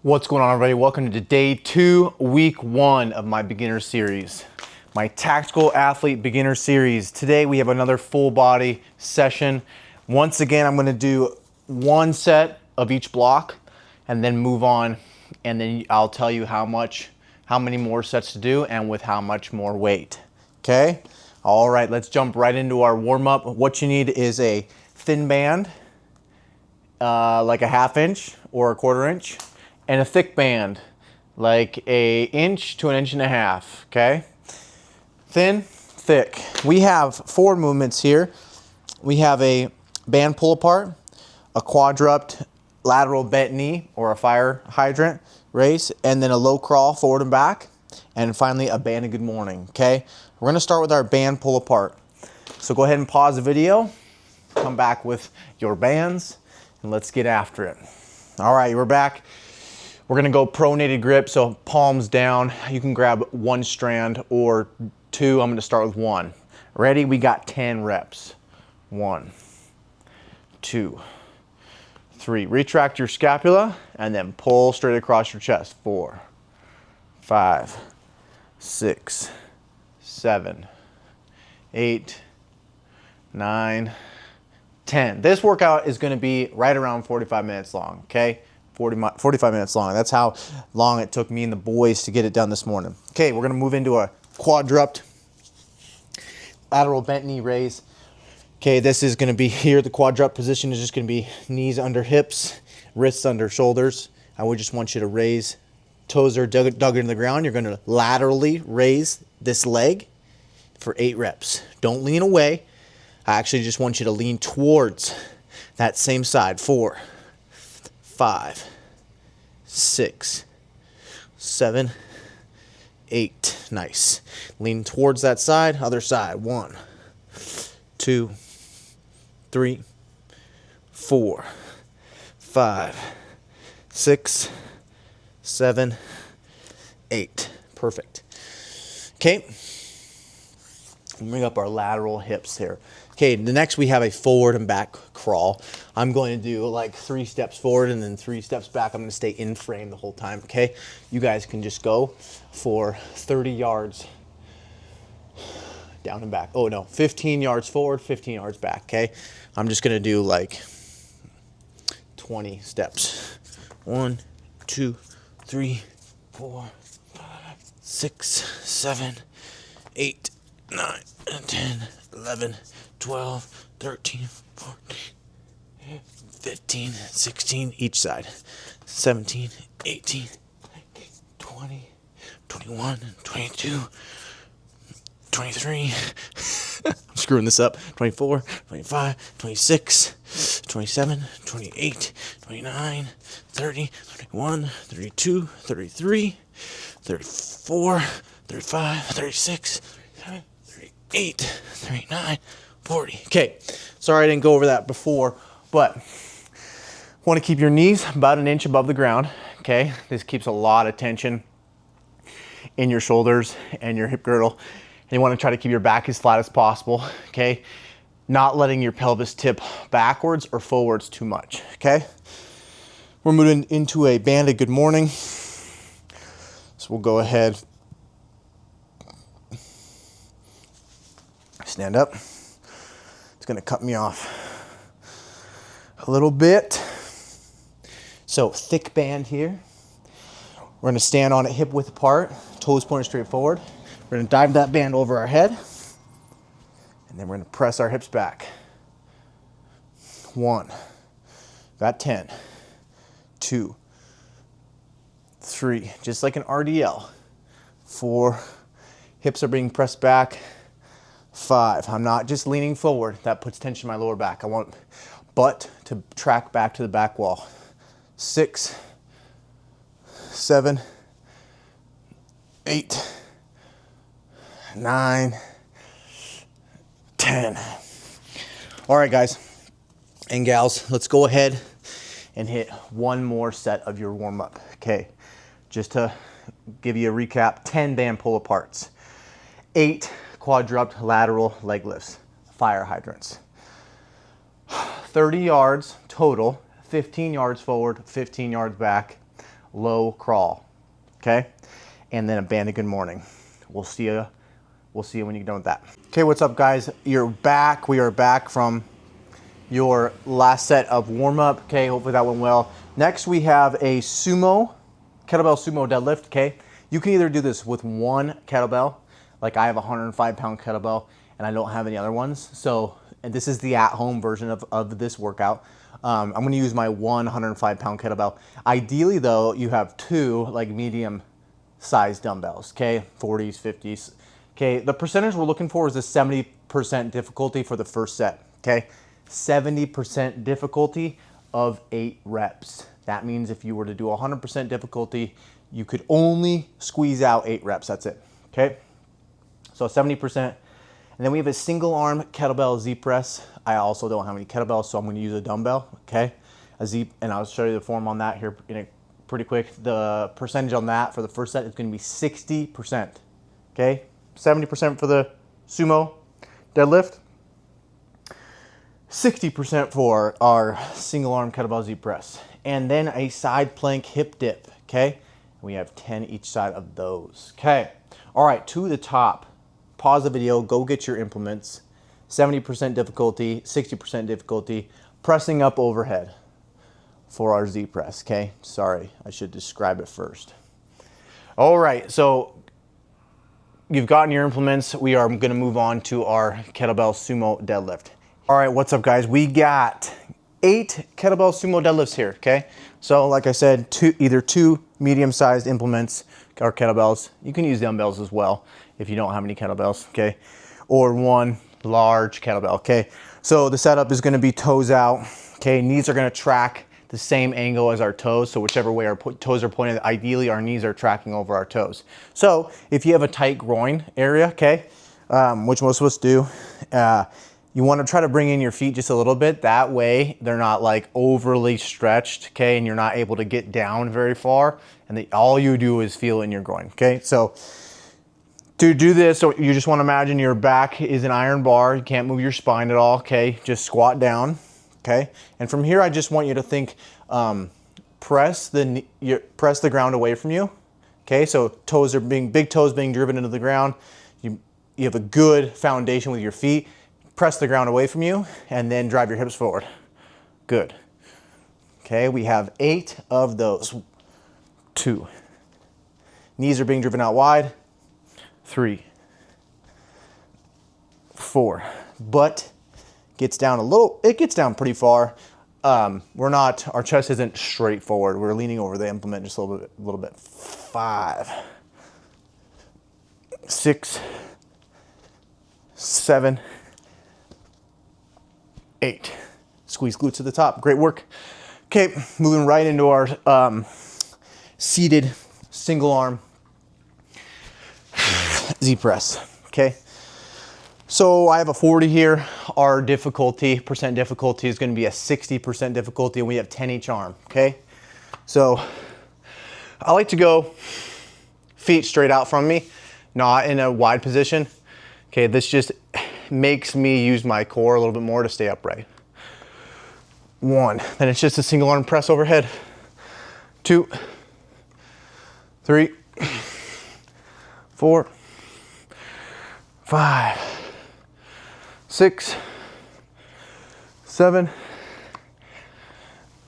What's going on, everybody? Welcome to day 2, week 1 of my beginner series, my tactical athlete beginner series. Today we have another full body session. Once again, I'm going to do one set of each block and then move on, and then I'll tell you how many more sets to do and with how much more weight. Okay? All right, let's jump right into our warm-up. What you need is a thin band, like a 1/2 inch or a 1/4 inch, and a thick band, like a inch to 1.5 inches, okay? Thin, thick. We have 4 movements here. We have a band pull apart, a quadrupt lateral bent knee or a fire hydrant raise, and then a low crawl forward and back, and finally a banded good morning, okay? We're gonna start with our band pull apart. So go ahead and pause the video, come back with your bands, and let's get after it. All right, we're back. We're gonna go pronated grip, so palms down. You can grab 1 strand or 2. I'm gonna start with 1. Ready? We got 10 reps. 1, 2, 3. Retract your scapula and then pull straight across your chest. 4, 5, 6, 7, 8, 9, 10. This workout is gonna be right around 45 minutes long, okay? 45 minutes long. That's how long it took me and the boys to get it done this morning. Okay, we're gonna move into a quadrupt lateral bent knee raise. Okay, this is gonna be here. The quadrupt position is just gonna be knees under hips, wrists under shoulders. I would just want you to raise, toes are dug into the ground. You're gonna laterally raise this leg for 8 reps. Don't lean away. I actually just want you to lean towards that same side. 4, 5, 6, 7, 8. Nice. Lean towards that side, other side. 1, 2, 3, 4, 5, 6, 7, 8. Perfect. Okay. Bring up our lateral hips here. Okay, the next we have a forward and back crawl. I'm going to do like 3 steps forward and then 3 steps back. I'm going to stay in frame the whole time, okay? You guys can just go for 30 yards down and back. Oh no, 15 yards forward, 15 yards back, okay? I'm just going to do like 20 steps. 1, 2, 3, 4, 5, 6, 7, 8, 9, 10, 11, 12, 13, 14, 15, 16, each side. 17, 18, 19, 20, 21, 22, 23. I'm screwing this up. 24, 25, 26, 27, 28, 29, 30, 31, 32, 33, 34, 35, 36, 37, 38, 39, 40. Okay, sorry I didn't go over that before, but want to keep your knees about 1 inch above the ground, okay? This keeps a lot of tension in your shoulders and your hip girdle. And you want to try to keep your back as flat as possible, okay? Not letting your pelvis tip backwards or forwards too much, okay? We're moving into a banded good morning. So we'll go ahead, stand up. It's gonna cut me off a little bit. So thick band here. We're gonna stand on it hip width apart, toes pointed straight forward. We're gonna dive that band over our head, and then we're gonna press our hips back. 1, got 10, 2, 3, just like an RDL. 4, hips are being pressed back. 5, I'm not just leaning forward. That puts tension in my lower back. I want butt to track back to the back wall. 6, 7, 8, 9, 10. All right, guys and gals, let's go ahead and hit one more set of your warm-up. Okay, just to give you a recap, 10 band pull aparts, 8 quadrupt lateral leg lifts, fire hydrants. 30 yards total, 15 yards forward, 15 yards back, low crawl, okay? And then a banded good morning. We'll see you when you get done with that. Okay, what's up guys? You're back. We are back from your last set of warm up. Okay, hopefully that went well. Next we have a kettlebell sumo deadlift, okay? You can either do this with one kettlebell, like I have a 105-pound kettlebell and I don't have any other ones. So, and this is the at-home version of this workout. I'm gonna use my 105-pound kettlebell. Ideally though, you have two like medium sized dumbbells, okay? 40s, 50s. Okay, the percentage we're looking for is a 70% difficulty for the first set, okay? 70% difficulty of 8 reps. That means if you were to do 100% difficulty, you could only squeeze out 8 reps, that's it, okay? So 70%. And then we have a single arm kettlebell Z press. I also don't have any kettlebells, so I'm gonna use a dumbbell, okay? And I'll show you the form on that here pretty quick. The percentage on that for the first set is gonna be 60%, okay? 70% for the sumo deadlift, 60% for our single arm kettlebell Z press, and then a side plank hip dip, okay? We have 10 each side of those, okay? All right, to the top, pause the video, go get your implements, 70% difficulty, 60% difficulty, pressing up overhead for our Z press, okay? Sorry, I should describe it first. All right, so you've gotten your implements. We are gonna move on to our kettlebell sumo deadlift. All right, what's up guys? We got 8 kettlebell sumo deadlifts here, okay? So like I said, either two medium-sized implements or kettlebells. You can use dumbbells as well if you don't have any kettlebells, okay? Or one large kettlebell, okay? So the setup is gonna be toes out, okay? Knees are gonna track the same angle as our toes, so whichever way our toes are pointed, ideally our knees are tracking over our toes. So if you have a tight groin area, okay, which most of us do, you wanna try to bring in your feet just a little bit. That way they're not like overly stretched, okay, and you're not able to get down very far, and all you do is feel in your groin, okay? So to do this, so you just wanna imagine your back is an iron bar. You can't move your spine at all, okay? Just squat down. Okay, and from here I just want you to think, press the ground away from you. Okay, so big toes being driven into the ground. You have a good foundation with your feet. Press the ground away from you and then drive your hips forward. Good. Okay, we have 8 of those. 2. Knees are being driven out wide. 3. 4. Butt gets down a little, it gets down pretty far. Our chest isn't straight forward. We're leaning over the implement just a little bit. 5, 6, 7, 8. Squeeze glutes to the top. Great work. Okay, moving right into our seated single arm Z press. Okay. So I have a 40 here. Our percent difficulty is gonna be a 60% difficulty, and we have 10 each arm, okay? So I like to go feet straight out from me, not in a wide position. Okay, this just makes me use my core a little bit more to stay upright. 1, then it's just a single arm press overhead. 2, 3, 4, 5, 6, 7,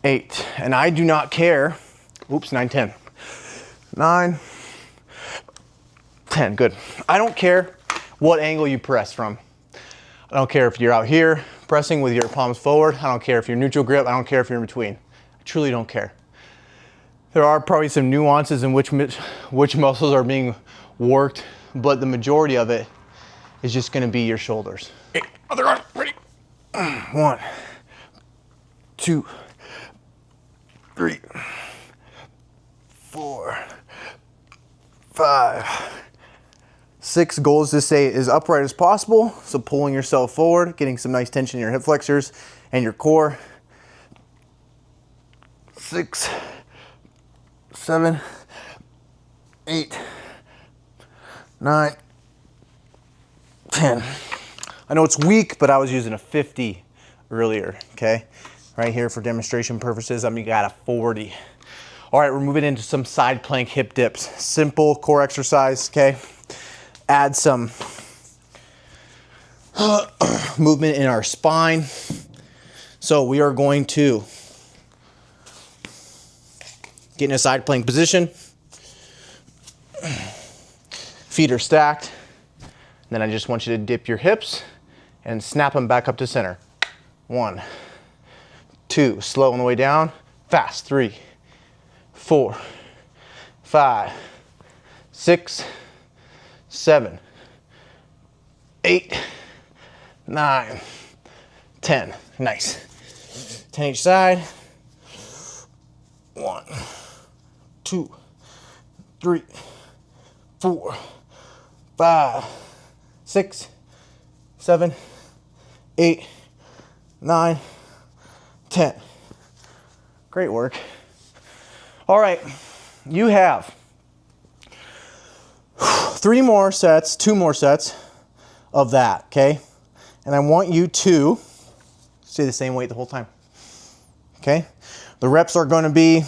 8. And I do not care. Oops, 9, 10. 9, 10, good. I don't care what angle you press from. I don't care if you're out here pressing with your palms forward. I don't care if you're neutral grip. I don't care if you're in between. I truly don't care. There are probably some nuances in which muscles are being worked, but the majority of it is just gonna be your shoulders. 8, other arm, ready? 1, 2, 3, 4, 5, 6. Goal is to stay as upright as possible. So pulling yourself forward, getting some nice tension in your hip flexors and your core. 6, 7, 8, 9, 10. I know it's weak, but I was using a 50 earlier, okay? Right here for demonstration purposes, I got a 40. All right, we're moving into some side plank hip dips. Simple core exercise, okay? Add some movement in our spine. So we are going to get in a side plank position. Feet are stacked. Then I just want you to dip your hips and snap them back up to center. 1, 2, slow on the way down, fast. 3, 4, 5, 6, 7, 8, 9, 10. Nice. 10 each side. 1, 2, 3, 4, 5, 6, 7, 8, 9, 10. Great work. All right, you have 2 more sets of that, okay? And I want you to stay the same weight the whole time, okay? The reps are gonna be,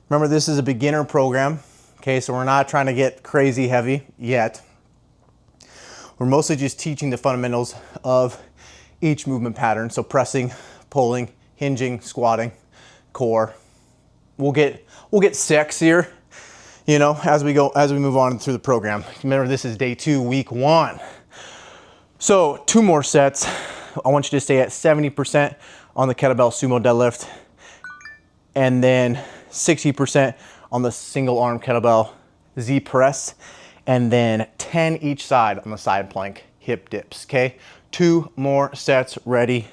remember this is a beginner program, okay? So we're not trying to get crazy heavy yet. We're mostly just teaching the fundamentals of each movement pattern. So pressing, pulling, hinging, squatting, core. We'll get sexier, you know, as we move on through the program. Remember, this is day 2, week 1. So 2 more sets. I want you to stay at 70% on the kettlebell sumo deadlift, and then 60% on the single arm kettlebell Z press, and then 10 each side on the side plank hip dips, okay? 2 more sets, ready,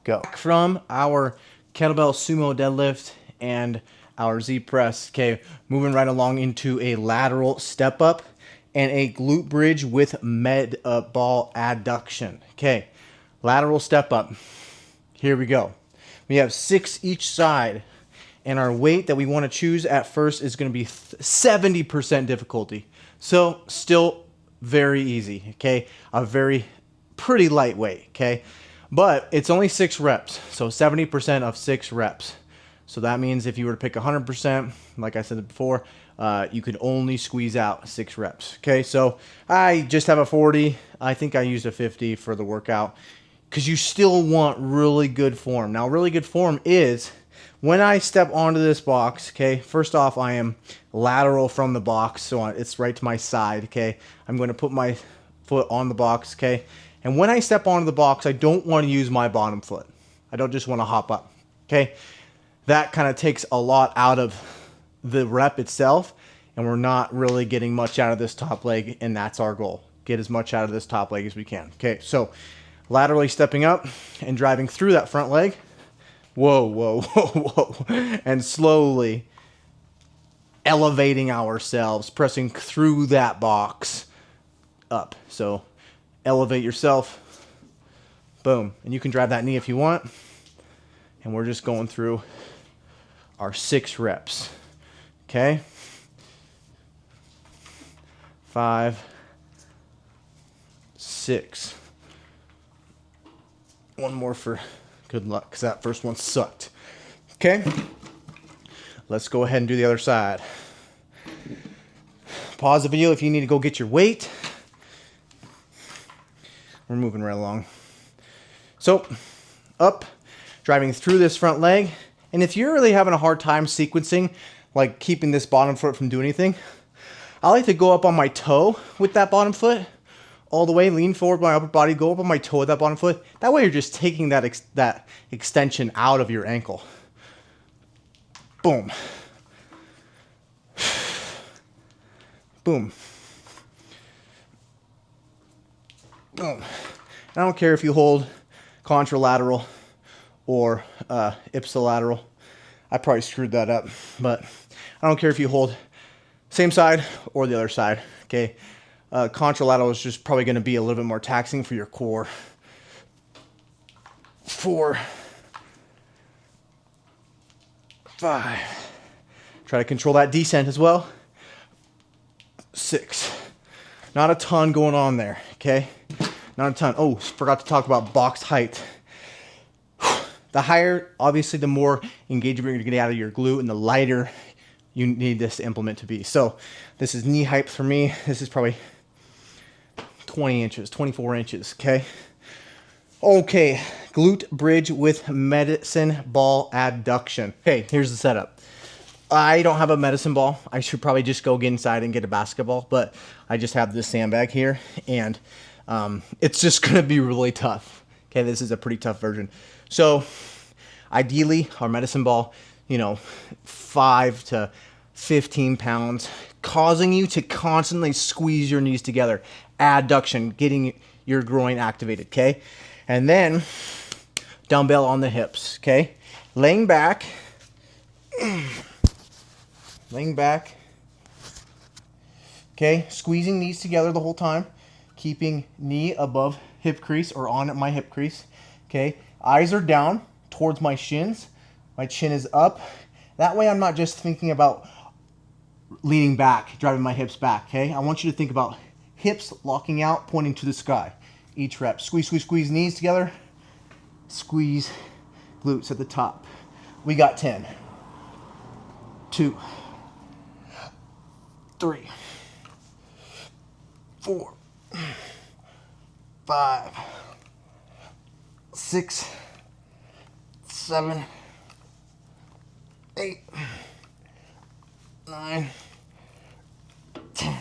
go. From our kettlebell sumo deadlift and our Z press, okay, moving right along into a lateral step up and a glute bridge with med ball adduction, okay? Lateral step up, here we go. We have 6 each side, and our weight that we want to choose at first is going to be 70% difficulty. So still very easy, okay? A very pretty lightweight, okay? But it's only 6 reps, so 70% of 6 reps. So that means if you were to pick 100%, like I said before, you could only squeeze out 6 reps, okay? So I just have a 40. I think I used a 50 for the workout because you still want really good form. Now, really good form is when I step onto this box, okay, first off, I am lateral from the box, so it's right to my side, okay? I'm going to put my foot on the box, okay? And when I step onto the box, I don't want to use my bottom foot. I don't just want to hop up, okay? That kind of takes a lot out of the rep itself, and we're not really getting much out of this top leg, and that's our goal. Get as much out of this top leg as we can, okay? So laterally stepping up and driving through that front leg. Whoa, whoa, whoa, whoa. And slowly elevating ourselves, pressing through that box up. So elevate yourself, boom. And you can drive that knee if you want. And we're just going through our 6 reps, okay? 5, 6. One more for good luck, because that first one sucked. Okay, let's go ahead and do the other side. Pause the video if you need to go get your weight. We're moving right along. So, up, driving through this front leg. And if you're really having a hard time sequencing, like keeping this bottom foot from doing anything, I like to go up on my toe with that bottom foot, all the way, lean forward my upper body, go up on my toe with that bottom foot. That way you're just taking that extension out of your ankle. Boom. Boom. Boom. And I don't care if you hold contralateral or ipsilateral. I probably screwed that up, but I don't care if you hold same side or the other side, okay? Contralateral is just probably going to be a little bit more taxing for your core. 4, 5. Try to control that descent as well. 6. Not a ton going on there, okay? Not a ton. Oh, forgot to talk about box height. The higher, obviously, the more engagement you're getting out of your glute, and the lighter you need this implement to be. So this is knee height for me. This is probably 20 inches, 24 inches, okay? Okay, glute bridge with medicine ball abduction. Okay, here's the setup. I don't have a medicine ball. I should probably just go get inside and get a basketball, but I just have this sandbag here, and it's just gonna be really tough. Okay, this is a pretty tough version. So ideally, our medicine ball, 5 to 15 pounds, causing you to constantly squeeze your knees together. Adduction, getting your groin activated, okay? And then dumbbell on the hips, okay? Laying back, okay? Squeezing knees together the whole time, keeping knee above hip crease or on my hip crease, okay? Eyes are down towards my shins. My chin is up. That way I'm not just thinking about leaning back, driving my hips back, okay? I want you to think about hips locking out, pointing to the sky. Each rep. Squeeze, squeeze, squeeze knees together. Squeeze glutes at the top. We got 10. 2, 3, 4, 5, 6, 7, 8, 9, 10.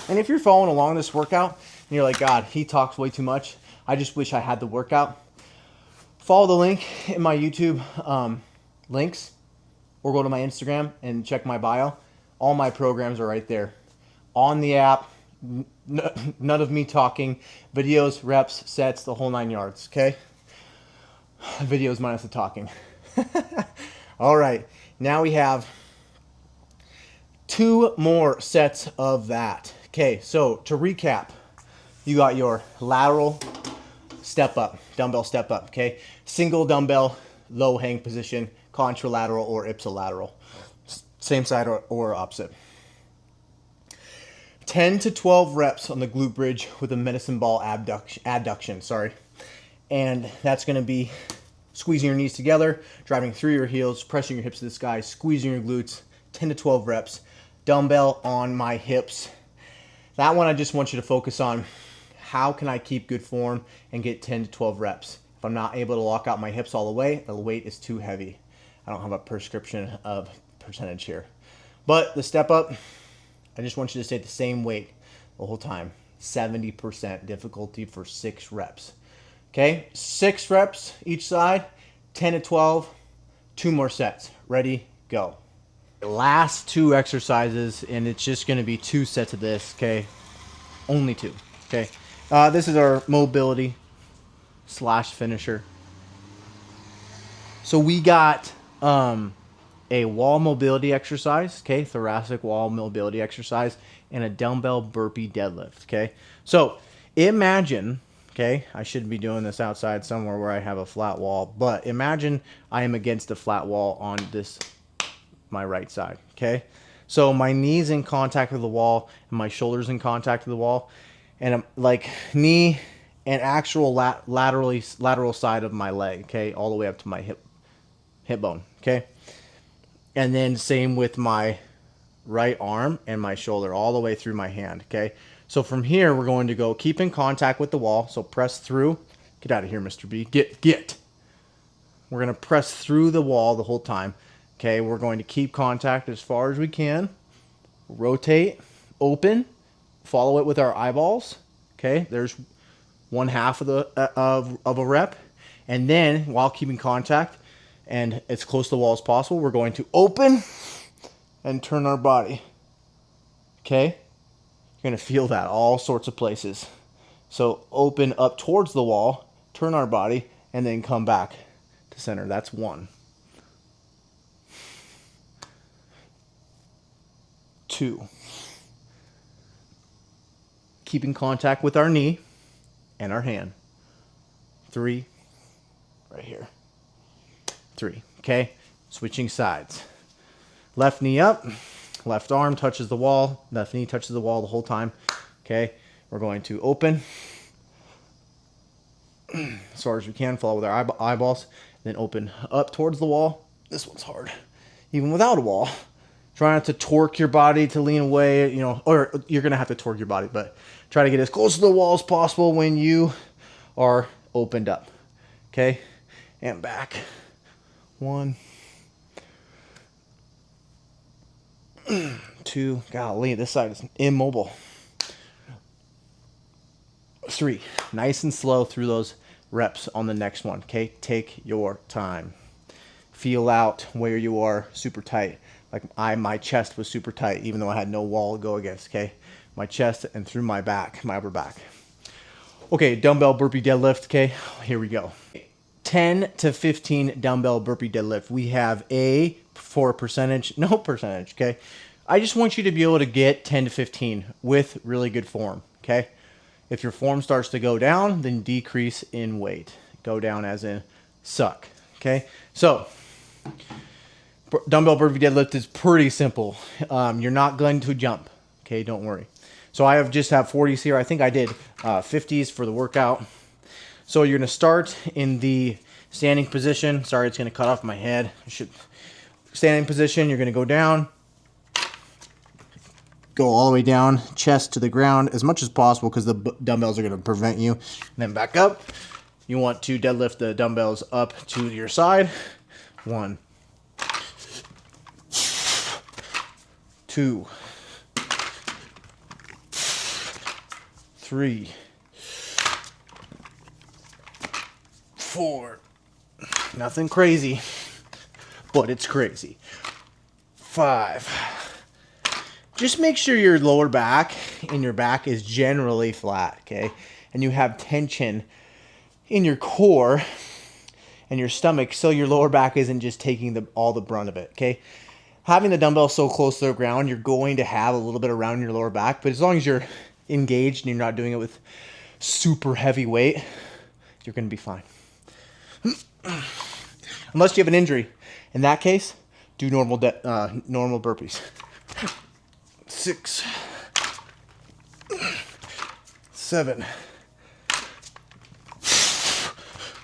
And if you're following along this workout and you're like, God, he talks way too much, I just wish I had the workout, follow the link in my YouTube links, or go to my Instagram and check my bio. All my programs are right there on the app. None of me talking, videos, reps, sets, the whole 9 yards, okay? Videos minus the talking. All right, now we have 2 more sets of that. Okay, so to recap, you got your lateral step up, dumbbell step up, okay? Single dumbbell, low hang position, contralateral or ipsilateral. Same side or opposite. 10 to 12 reps on the glute bridge with a medicine ball adduction, sorry. And that's gonna be squeezing your knees together, driving through your heels, pressing your hips to the sky, squeezing your glutes, 10 to 12 reps, dumbbell on my hips. That one I just want you to focus on, how can I keep good form and get 10 to 12 reps? If I'm not able to lock out my hips all the weight is too heavy. I don't have a prescription of percentage here. But the step up, I just want you to stay at the same weight the whole time. 70% difficulty for 6 reps. Okay, 6 reps each side, 10 to 12, 2 more sets. Ready, go. Last 2 exercises, and it's just gonna be 2 sets of this, okay? Only 2, okay? This is our mobility / finisher. So we got a wall mobility exercise, okay? Thoracic wall mobility exercise, and a dumbbell burpee deadlift, okay? So imagine, okay, I should be doing this outside somewhere where I have a flat wall, but imagine I am against a flat wall on my right side, okay? So my knee's in contact with the wall and my shoulder's in contact with the wall, and I'm like knee and actual lateral side of my leg, okay, all the way up to my hip bone, okay? And then same with my right arm and my shoulder all the way through my hand, okay? So from here, we're going to go keep in contact with the wall. So press through. Get out of here, Mr. B. Get. We're going to press through the wall the whole time, okay? We're going to keep contact as far as we can. Rotate, open, follow it with our eyeballs, okay? There's 1/2 of a rep. And then while keeping contact and as close to the wall as possible, we're going to open and turn our body, okay? You're going to feel that all sorts of places. So open up towards the wall, turn our body, and then come back to center. That's 1. 2. Keeping contact with our knee and our hand. 3. Right here. 3. Okay? Switching sides. Left knee up. Left arm touches the wall. Left knee touches the wall the whole time. Okay? We're going to open as far as we can. Follow with our eyeballs. then open up towards the wall. This one's hard, even without a wall. Try not to torque your body to lean away, you know, or you're gonna have to torque your body, but try to get as close to the wall as possible when you are opened up. Okay, and back. 1, 2, golly, this side is immobile. 3, nice and slow through those reps on the next one. Okay, take your time. Feel out where you are super tight. Like my chest was super tight, even though I had no wall to go against. Okay, my chest and through my back, my upper back. Okay, dumbbell burpee deadlift. Okay, here we go. 10 to 15 dumbbell burpee deadlift. We have A for percentage, no percentage. Okay, I just want you to be able to get 10 to 15 with really good form. Okay, if your form starts to go down, then decrease in weight. Go down as in suck. Okay, so dumbbell burpee deadlift is pretty simple. You're not going to jump. Okay, don't worry. So I just have 40s here. I think I did 50s for the workout. So you're going to start in the standing position. Sorry, it's going to cut off my head. Standing position, you're going to go down. Go all the way down, chest to the ground as much as possible because the dumbbells are going to prevent you. And then back up. You want to deadlift the dumbbells up to your side. 1, 2, 3, 4. Nothing crazy, but it's crazy. 5. Just make sure your lower back and your back is generally flat, okay? And you have tension in your core and your stomach, so your lower back isn't just taking all the brunt of it, okay? Having the dumbbell so close to the ground, you're going to have a little bit around your lower back, but as long as you're engaged and you're not doing it with super heavy weight, you're going to be fine. Unless you have an injury. In that case, do normal burpees. 6, 7.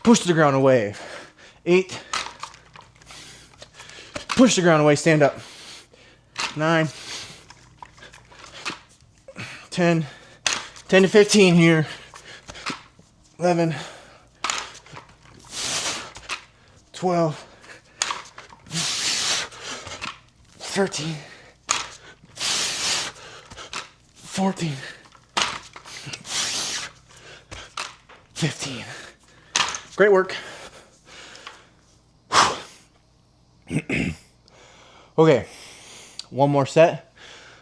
Push to the ground away. 8. Push the ground away, stand up. 9. 10. 10 to 15 here. 11. 12. 13. 14. 15. Great work. Okay, one more set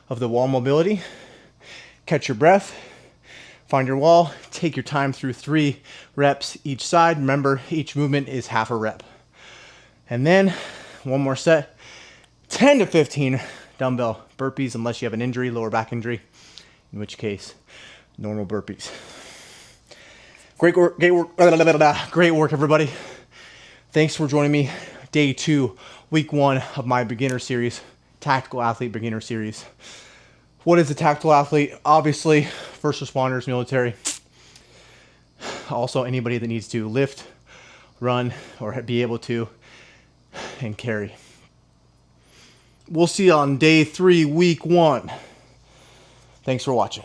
of the wall mobility. Catch your breath, find your wall, take your time through 3 reps each side. Remember, each movement is half a rep. And then one more set, 10 to 15 dumbbell burpees, unless you have an injury, lower back injury, in which case, normal burpees. Great work, everybody. Thanks for joining me. Day 2, week 1 of my beginner series, Tactical Athlete Beginner Series. What is a tactical athlete? Obviously, first responders, military. Also, anybody that needs to lift, run, or be able to, and carry. We'll see you on day 3, week 1. Thanks for watching.